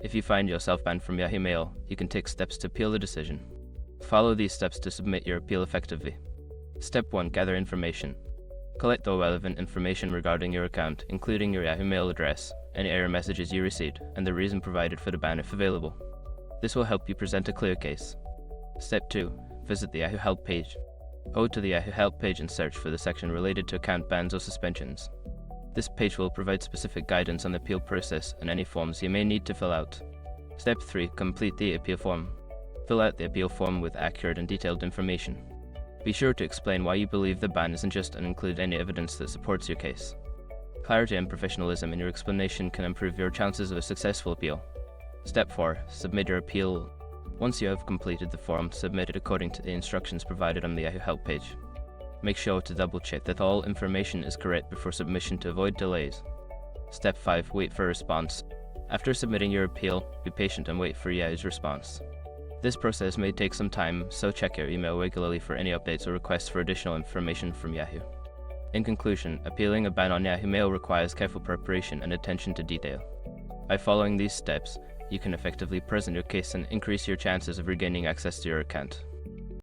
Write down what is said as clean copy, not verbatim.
If you find yourself banned from Yahoo Mail, you can take steps to appeal the decision. Follow these steps to submit your appeal effectively. Step 1. Gather information. Collect all relevant information regarding your account, including your Yahoo Mail address, any error messages you received, and the reason provided for the ban if available. This will help you present a clear case. Step 2. Visit the Yahoo Help page. Go to the Yahoo Help page and search for the section related to account bans or suspensions. This page will provide specific guidance on the appeal process and any forms you may need to fill out. Step 3. Complete the appeal form. Fill out the appeal form with accurate and detailed information. Be sure to explain why you believe the ban is unjust and include any evidence that supports your case. Clarity and professionalism in your explanation can improve your chances of a successful appeal. Step 4. Submit your appeal. Once you have completed the form, submit it according to the instructions provided on the Yahoo Help page. Make sure to double-check that all information is correct before submission to avoid delays. Step 5. Wait for a response. After submitting your appeal, be patient and wait for Yahoo's response. This process may take some time, so check your email regularly for any updates or requests for additional information from Yahoo. In conclusion, appealing a ban on Yahoo Mail requires careful preparation and attention to detail. By following these steps, you can effectively present your case and increase your chances of regaining access to your account.